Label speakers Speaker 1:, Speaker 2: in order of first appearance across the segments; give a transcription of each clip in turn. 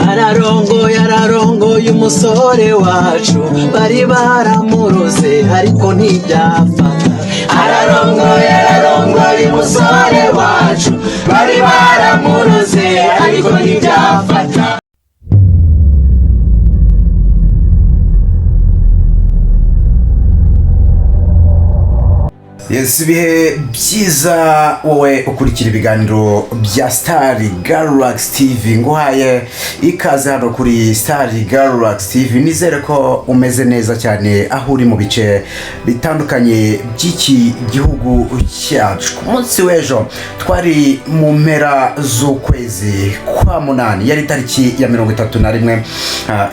Speaker 1: ararongoye umusore wacu bari baramuroze ariko ntibyafata ararongoye umusore wacu bari baramuroze ariko ntibyafata.
Speaker 2: Yes, bihe byiza wowe ukurikira ibiganiro bya Star Galaxy TV nguhaye ikaze hano kuri Star Galaxy TV. Nizere ko umeze neza cyane aho uri mu bice bitandukanye by'iki gihugu cyacu. Ku munsi w'ejo twari mu mpera z'ukwezi kwa munani, yari tariki ya 31,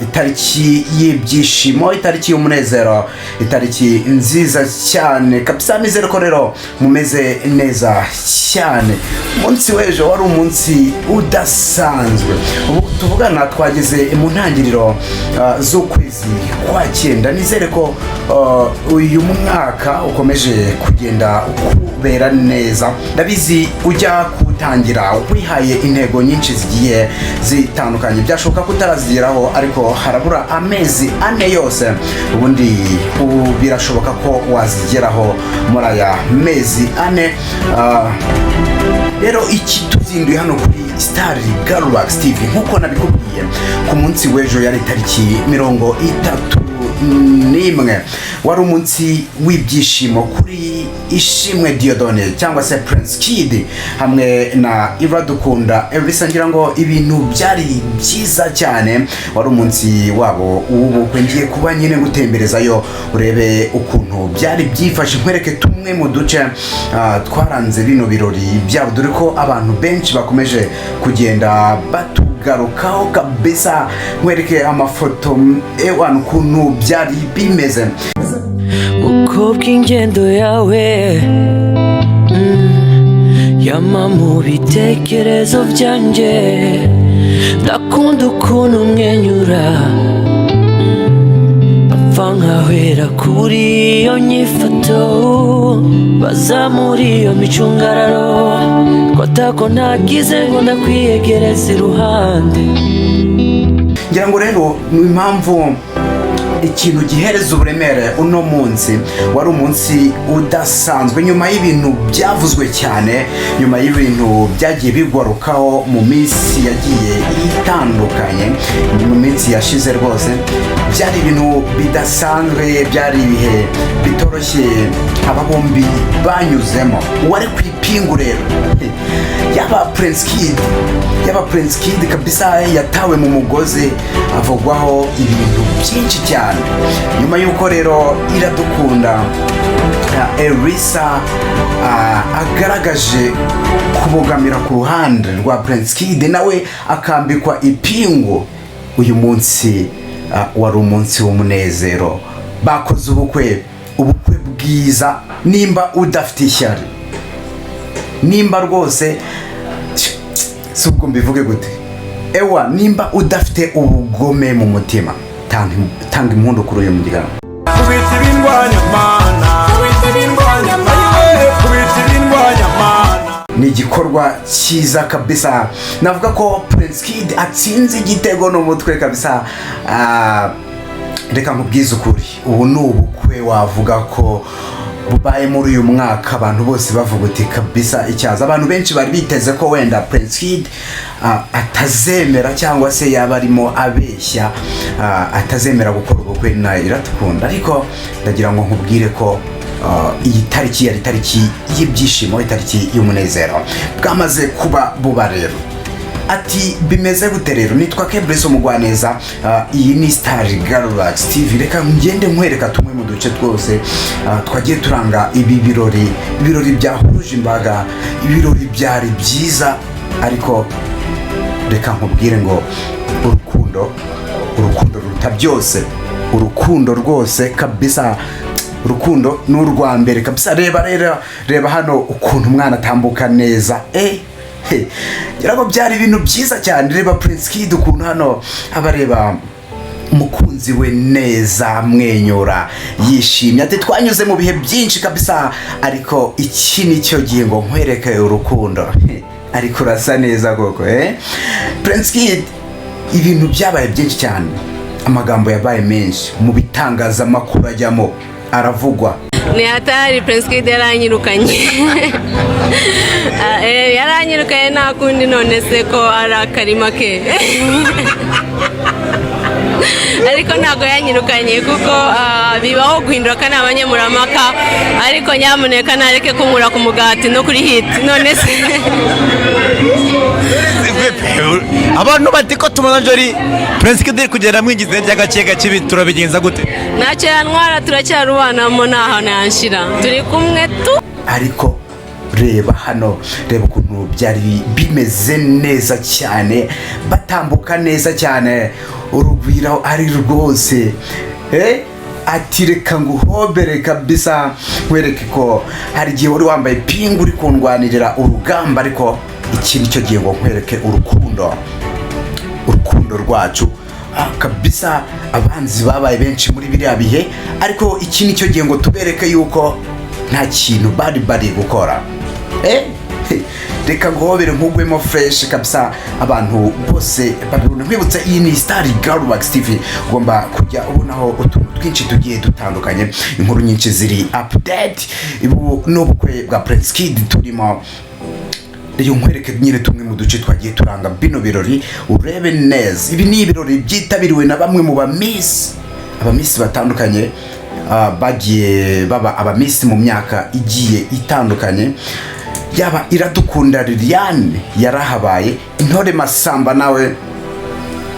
Speaker 2: itariki y'ibyishimo, itariki y'umunezero, itariki nziza cyane kabisa. Nizere ko rero mumeze neza cyane. Umunsi w'ejo wari umunsi udasanzwe. Ubu tuvugana twageze mu ntangiriro z'ukwezi kwa 9. Nizere ko uyu mwaka ukomeje kugenda kubera neza. Ndabizi ujya kutangira wihaye intego nyinshi zigiye zitandukanye, byashoboka kutarazigeraho ariko harabura amezi 4 yose, ubundi birashoboka ko wazigeraho muri aya mezi 4. Rero iki tuzinduye hano kuri Star Galaxy TV nkuko nabikubwiye, ku munsi w'ejo yari tariki 31, wari umunsi w'ibyishimo kuri Ishimwe Diodone cyangwa se Prince Kid hamwe na Iradukunda ELSA. Ngira ngo ibintu byari byiza cyane, wari umunsi wabo w'ubukwe. Ngiye kuba nyine gutemberezayo urebe ukuntu byari byifashe, nkwereke tumwe mu duce twaranze bino birori byabo, dore ko abantu benshi bakomeje kugenda batugarukaho kabisa. Nkwereke amafoto ukuntu byari bimeze.
Speaker 1: Mukobwa ingendo yawe yama mu bitekerezo byanjye, ndakunda ukuntu umwenyura, apfa nkahera kuri iyo nyifato, baza muri iyo micungararo, kotako nagize ngo ndakwiyegereza iruhande.
Speaker 2: Ngira ngo rero ni impamvu ikintu gihereza uburemere uno munsi wari umunsi udasanzwe, nyuma y'ibintu byavuzwe cyane, nyuma y'ibintu byagiye bigwarukaho mu minsi yagiye itandukanye, mu minsi yashize rwose byari ibintu bidasanzwe, byari ibihe bitoroshye aba bombi banyuzemo. Wari ku ipingu rero yaba Prince Kid kabisa, yatawe mu mugozi avugwaho ibintu byinshi cyane, nyuma y'uko rero Iradukunda ELSA agaragaje kubogamira ku ruhande rwa Prince Kid, nawe akambikwa ipingu. Uyu munsi wari umunsi w'umunezero, bakoze ubukwe bwiza. Nimba udafite ishyari, nimba rwose subwo mbivuge gute, nimba udafite ubugome mu mutima, tanga impundu kuri uyu muryango. Ni igikorwa cyiza kabisa. Navuga ko Prince Kid atsinze igitego no mutwe kabisa. Reka nkubwize ukuri, ubu ni ubukwe wavuga ko bubaye muri uyu mwaka, abantu bose bavuga uti kabisa icyaza. Abantu benshi bari biteze ko wenda Prince Kid atazemera cyangwa se yaba arimo abeshya, atazemera gukora ubukwe na Iradukunda, ariko ndagira ngo nkubwire ko iyi tariki yari tariki y'ibyishimo, itariki y'umunezero bwamaze kuba buba rero. Ati bimeze gute rero? Nitwa Kebrese umugwaneza, iyi ni Star Galaxy TV. Reka ngende nkwereka tumwe mu duce twose twagiye turanga ibi birori byahuje imbaga, ibirori byari byiza. Ariko reka nkubwire ngo urukundo ruruta byose, urukundo rwose kabisa, urukundo n'urwa mbere kabisa. Reba hano ukuntu umwana atambuka neza, Yarago byari ibintu byiza cyane. Reba Prince Kid ukuntu hano abareba umukunzi we neza, mwenyura, yishimye, ati twanyuze mu bihe byinshi kabisa, ariko iki nicyo gihe ngo nkwereke urukundo. Ariko urasa neza koko. Prince Kid ibintu byabaye byinshi cyane, amagambo yabaye menshi mu bitangazamakuru ajyamo aravugwa.
Speaker 3: Ni hatari Prince Kid yaranyirukanye. Yaranyirukanye nta kundi none se ko ari akarima ke. Ariko ntago yanyirukanye kuko bibaho guhinduka n'abanyamuramaka, ariko nyamuneka nareke kunkura ku mugati no kuri hit none se.
Speaker 4: Abantu bati ko tumana jori Prince Kid kugera mwigize by'agace gace turabigenza gute?
Speaker 3: Ntacyo yantwara, turacyarubanamo ntaho yanshira, turi kumwe tu.
Speaker 2: Ariko reba hano, reba ukuntu byari bimeze neza cyane, batambuka neza cyane, urugwiro ari rwose. Ati reka nguhobere kabisa, nkwereke ko hari igihe wari wambaye pingu uri kundwanirira urugamba, ariko iki nicyo gihe ngo nkwereke urukundo rwacu kabisa. Abanzi babaye benshi muri biriya bihe, ariko iki nicyo gihe ngo tubereke yuko nta kintu bari gukora. Reka nguhobere nkugwemo fresh kabisa, abantu bose babibona. Nkwibutsa iyi ni Star Galwax TV, ugomba kujya ubonaho utuntu twinshi tugiye dutandukanye, inkuru nyinshi ziri update. Ibu n'ubukwe bwa Prince Kid turimo, rero nkwereke nyine tumwe mu duce twagiye turanga bino birori urebe neza. Ibi ni ibirori byitabiriwe na bamwe mu abamisi batandukanye, bagiye baba abamisi mu myaka igiye itandukanye. Yaba Iradukunda Liliane yarahabaye, Intore Masamba nawe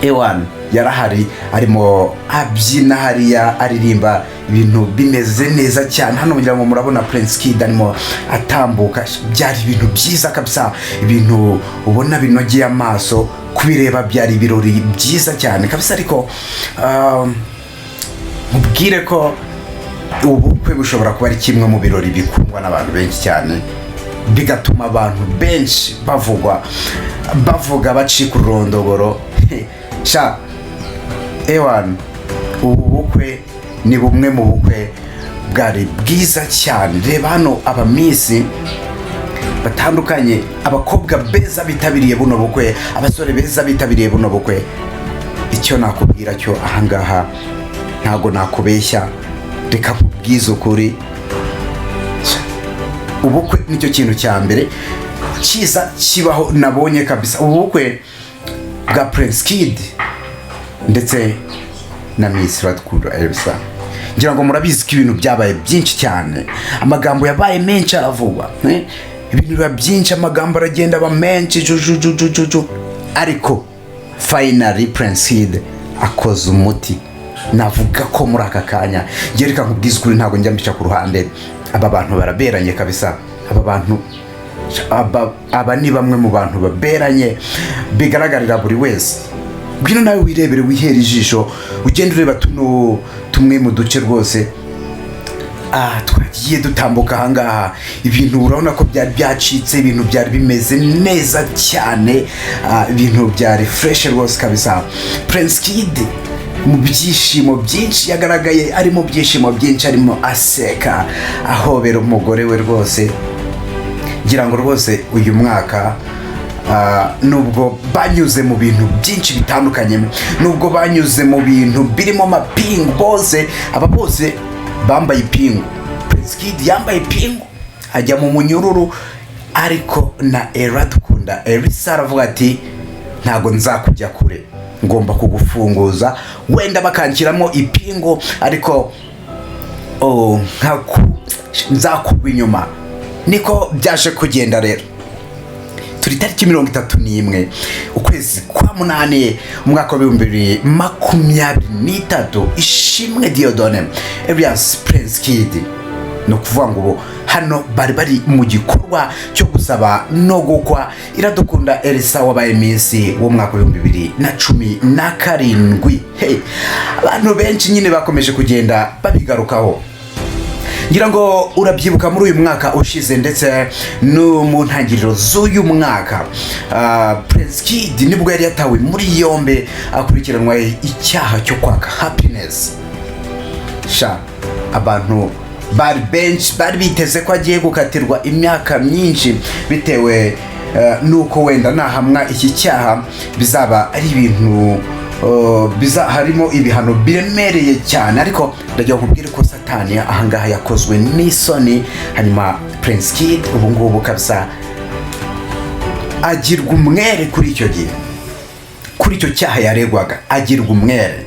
Speaker 2: ewan yarahari, arimo abyina hariya aririmba, ibintu bimeze neza cyane. Hano ngira ngo murabona Prince Kid arimo atambuka, byari ibintu byiza kabisa, ibintu ubona binogeye amaso kubireba, byari ibirori byiza cyane kabisa. Ariko mubwire ko ubukwe bushobora kuba ari kimwe mu birori bikundwa n'abantu benshi cyane, bigatuma abantu benshi bavuga bacika ururondogoro. Sha ewan, ubu bukwe ni bumwe mu bukwe bwari bwiza cyane. Reba hano abamisi batandukanye, abakobwa beza bitabiriye buno bukwe, abasore beza bitabiriye buno bukwe. Icyo nakubwira cyo ahangaha ntago nakubeshya, reka kubwiza ukuri, ubukwe nicyo kintu cya mbere cyiza kibaho nabonye kabisa. Ubukwe bwa Prince Kid ndetse na Miss Iradukunda ELSA, ngira ngo murabizi ko ibintu byabaye byinshi cyane, amagambo yabaye menshi aravugwa, ibintu biba byinshi, amagambo aragenda aba menshi jujujujuju, ariko finally Prince Kid akoze umuti. Navuga ko muri aka kanya ngereka nkubwiza ukuri, ntago njya mbica ku ruhande. Aba bantu baraberanye kabisa, aba ni bamwe mu bantu baberanye bigaragarira buri wese. Gwino nawe wirebere, wihera ijisho, ugenda ureba tumwe mu duce rwose twagiye dutambuka ahangaha. Ibintu urabona ko byari byacitse, ibintu byari bimeze neza cyane, ibintu byari fresh rwose kabisa. Prince Kid mu byishimo byinshi yagaragaye, ari mu byishimo byinshi, arimo aseka ahobera umugore we rwose. Ngira ngo rwose uyu mwaka nubwo banyuze mu bintu byinshi bitandukanye, nubwo banyuze mu bintu birimo amapingu, aba bose bambaye ipingu. Prince Kid yambaye ipingu ajya mu munyururu, ariko na Iradukunda ELSA aravuga ati ntago nzakujya kure, ngomba kugufunguza, wenda bakanshyiramo ipingu ariko nzakugwa inyuma. Niko byaje kugenda rero. Turi tariki 31 ukwezi kwa munani umwaka wa 2023, Ishimwe Diodone Elias Prince Kid. No kuvuga ngo hano bari mu gikorwa cyo gusaba no gukwa Iradukunda ELSA wabaye Miss wo mwaka wa 2017. Abantu benshi nyine bakomeje kugenda babigarukaho. Ngira ngo urabyibuka muri uyu mwaka ushize ndetse no mu ntangiriro z'uyu mwaka, Prince Kid nibwo yari yatawe muri yombe akurikiranwa icyaha cyo kwaka happiness. Abantu bari biteze ko agiye gukatirwa imyaka myinshi bitewe nuko wenda nahamwa iki cyaha bizaba ari ibintu harimo ibihano biremereye cyane, ariko ndagira kubwira ko Satani ahangaha yakozwe n'isoni. Hanyuma Prince Kid ubu ngubu kabisa agirwa umwere kuri icyo gihe, kuri icyo cyaha yaregwaga agirwa umwere.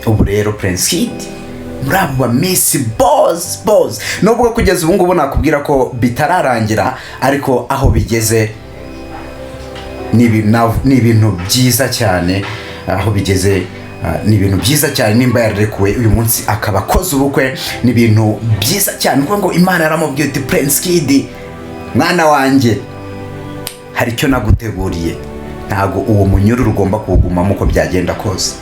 Speaker 2: Ubu rero Prince Kid muri abo ba Miss Boss nubwo kugeza ubu ngubu nakubwira ko bitararangira, ariko aho bigeze ni ibintu byiza cyane. Aho bigeze ni ibintu byiza cyane. Nimba yararekuwe uyu munsi akaba akoze ubukwe, ni ibintu byiza cyane kuko ngo Imana yaramubwiye ati Prince Kid mwana wanjye hari icyo naguteguriye, ntago uwo munyururu ugomba kuwugumamo uko byagenda kose.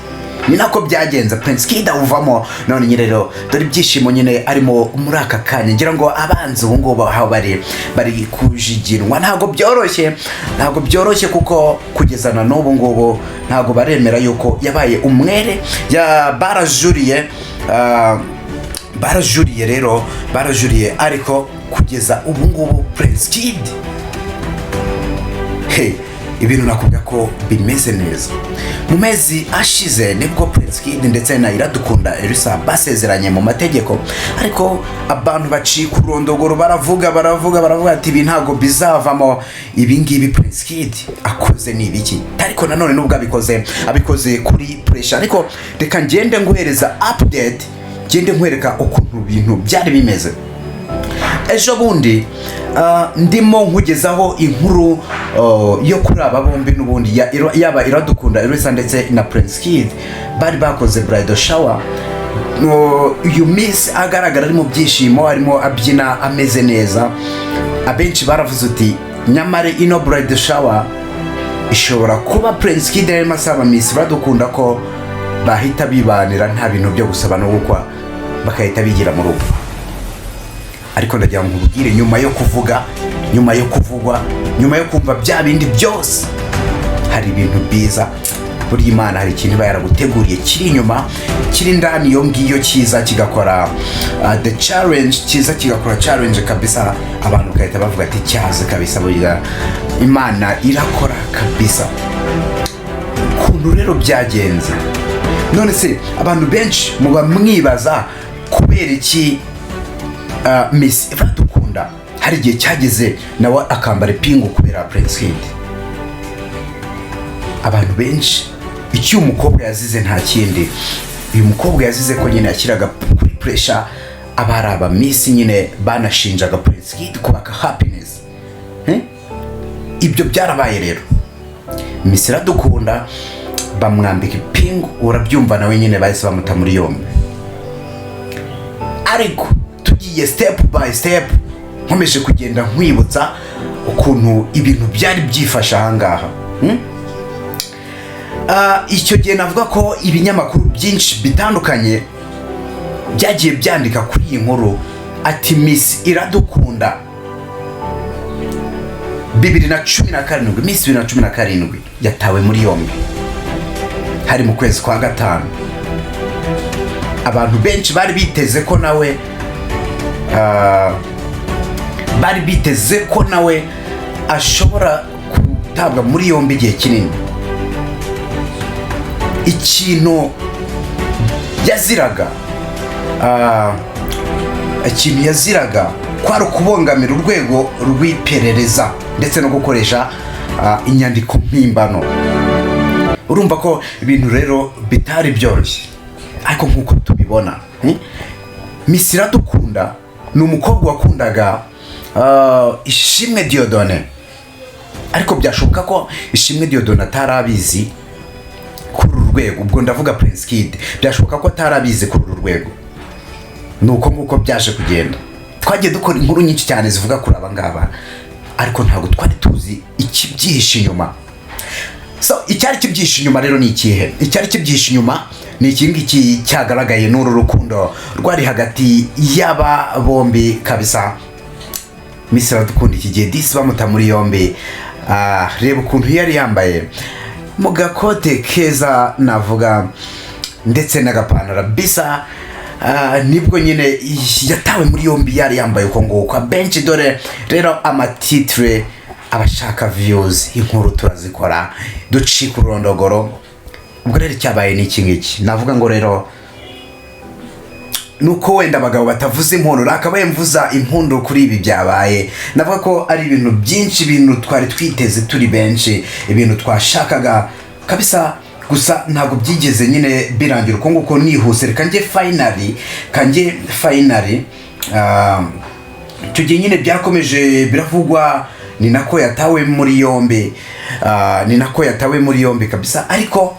Speaker 2: Ni nako byagenze, Prince Kid awuvamo. None nyine rero dore ibyishimo nyine arimo muri aka kanya, ngira ngo abanzi ubu ngubu aho bari kujigirwa. Ntago byoroshye kuko kugeza na n'ubu ngubu ntago baremera yuko yabaye umwere. barajuriye ariko kugeza ubu ngubu Prince Kid ibintu nakubwira ko bimeze neza. Mu mezi ashize nibwo Prince Kid ndetse na Iradukunda ELSA basezeranye mu mategeko, ariko abantu bacika urondogoro baravuga ati ibi ntago bizavamo. Ibi ngibi Prince Kid akoze ni ibiki? Ariko nanone nubwo abikoze kuri pressure. Ariko reka ngende nguhereza update, ngende nkwereka ukuntu ibintu byari bimeze. Ejo bundi ndimo nkugezaho inkuru yo kuri aba bombi n'ubundi yaba Iradukunda ELSA ndetse na Prince Kid bari bakoze bridal shower. Uyu miss agaragara ari mu byishimo, arimo abyina ameze neza. Abenshi baravuze uti nyamara ino bridal shower ishobora kuba Prince Kid arimo asaba Miss Iradukunda ko bahita bibanira nta bintu byo gusaba no gukwa, bakahita bigira mu rugo. Ariko ndagira ngo nkubwire, nyuma yo kuvugwa, nyuma yo kumva bya bindi byose, hari ibintu biza. Buri Imana hari ikintu iba yaraguteguriye kiri inyuma, kiri ndani iyo ngiyo kiza kigakora the challenge, kiza kigakora challenge kabisa. Abantu kahita bavuga ati cyaze kabisa, burya Imana irakora kabisa. Kuntu rero byagenze, none se abantu benshi muba mwibaza kubera iki Miss Iradukunda hari igihe cyageze nawe akambara ipingu kubera Prince Kid. Abantu benshi icyo umukobwa yazize nta kindi, uyu mukobwa yazize ko nyine yakiraga kuri pressure. Abari aba Miss nyine banashinjaga Prince Kid kubaka happiness. Ibyo byarabaye rero. Miss Iradukunda bamwambika ipingu, urabyumva nawe nyine bahise bamuta muri yombi. Ariko tugiye step by step, nkomeje kugenda nkwibutsa ukuntu ibintu byari byifasha ahangaha. Icyo gihe navuga ko ibinyamakuru byinshi bitandukanye byagiye byandika kuri iyi nkuru ati Miss Iradukunda 2017 yatawe muri yombi, hari mu kwezi kwa gatanu. Abantu benshi bari biteze ko nawe ashobora gutabwa muri yombi igihe kinini. Ikintu yaziraga kwari ukubongamira urwego rw'iperereza ndetse no gukoresha inyandiko mpimbano. Urumva ko ibintu rero bitari byoroshye, ariko nkuko tubibona Miss Iradukunda ni umukobwa wakundaga Ishimwe Dieudonné, ariko byashoboka ko Ishimwe Dieudonné atarabizi kuri uru rwego. Ubwo ndavuga Prince Kid, byashoboka ko atarabizi kuri uru rwego. Nuko nguko byaje kugenda. Twagiye dukora inkuru nyinshi cyane zivuga kuri aba ngaba, ariko ntabwo twari tuzi ikibyihishe inyuma. Icyari kibyihishe inyuma rero ni ikihe? Icyari kibyihishe inyuma ni iki ngiki cyagaragaye n'uru rukundo rwari hagati y'aba bombi kabisa. Miss Iradukunda iki gihe disi bamuta muri yombi. Reba ukuntu yari yambaye mu gakote keza navuga ndetse n'agapantaro bisa. Nibwo nyine yatawe muri yombi yari yambaye uko nguko. Benshi dore rero amatitre abashaka views inkuru turazikora ducika urondogoro. Ubwo rero cyabaye n'iki ngiki navuga ngo rero nuko wenda abagabo batavuze impundu akabaye mvuza impundu kuri ibi byabaye. Navuga ko ari ibintu byinshi, ibintu twari twiteze turi benshi, ibintu twashakaga kabisa, gusa ntabwo byigeze nyine birangira uko nguko nihuse. Reka njye finally tugiye nyine byakomeje biravugwa, ni nako yatawe muri yombi, kabisa. Ariko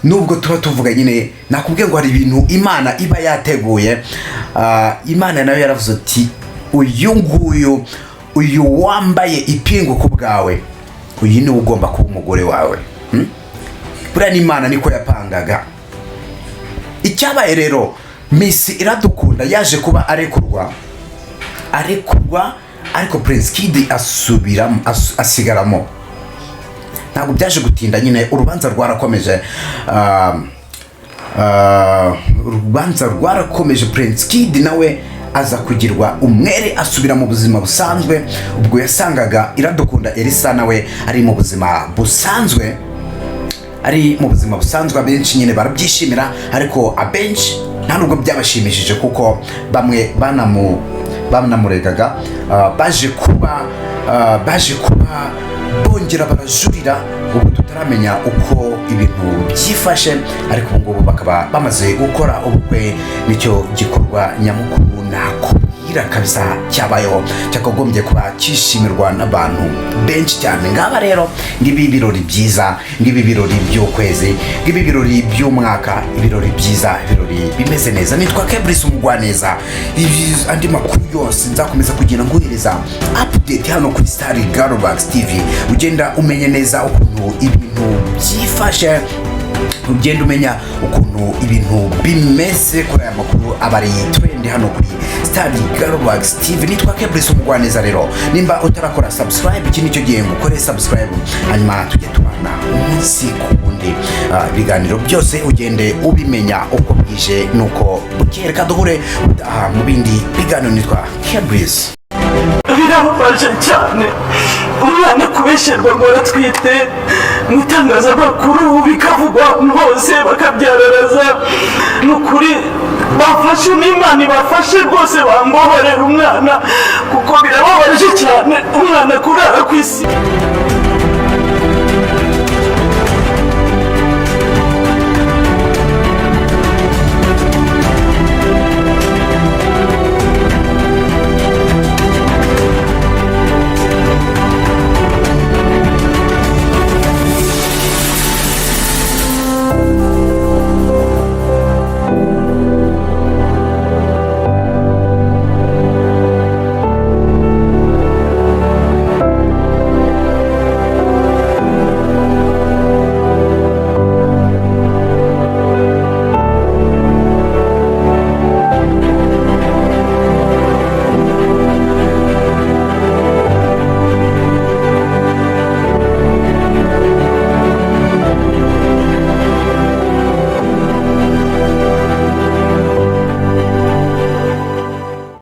Speaker 2: nubwo tuba tuvuga nyine nakubwiye ngo hari ibintu Imana iba yateguye. Imana nayo yaravuze ati uyu wambaye ipingu ku bwawe, uyu ni ugomba kuba umugore wawe. Buriya n'Imana niko yapangaga. Icyabaye rero, Miss Iradukunda yaje kuba arekurwa ariko Prince Kid asigaramo. Ntabwo byaje gutinda nyine, urubanza rwarakomeje. Prince Kid nawe aza kugirwa umwere, asubira mu buzima busanzwe. Ubwo yasangaga Iradukunda ELSA nawe ari mu buzima busanzwe, abenshi nyine barabyishimira, ariko abenshi nta nubwo byabashimishije kuko bamwe banamuregaga, baje kuba bongera barajurira. Ubu tutaramenya uko ibintu byifashe, ariko ngubu bakaba bamaze gukora ubukwe. Nicyo gikorwa nyamukuru nakubwira kabisa cyabayeho, cyakagombye kuba kishimirwa n'abantu benshi cyane. Ngaba rero ngibi birori byiza, ngibi birori by'ukwezi, ngibi birori by'umwaka, ibirori byiza, ibirori bimeze neza. Nitwa Kebrice umugwaneza. Andi makuru yose nzakomeza kugenda nguhereza update hano kuri Star Galwax TV. Ugenda umenye neza ukuntu ibintu byifashe, ugenda umenya ukuntu ibintu bimeze kuri aya makuru abari trend hano kuri Star Galwax TV. Nitwa Kebrice umugwaneza. Rero nimba utarakora subscribe, iki nicyo gihe ngukore subscribe, hanyuma tujye tubana umunsi ku wundi. Ibiganiro byose ugende ubimenya uko bwije nuko bukeye. Reka duhure mu bindi biganiro. Nitwa Kebrice.
Speaker 5: Birababaje cyane umwana kubesherwa ngo aratwite mu itangazamakuru, bikavugwa hose bakabyararaza. Nukuri bafashe n'Imana ibafashe rwose, bambohorera umwana kuko birababaje cyane umwana kurara ku isi.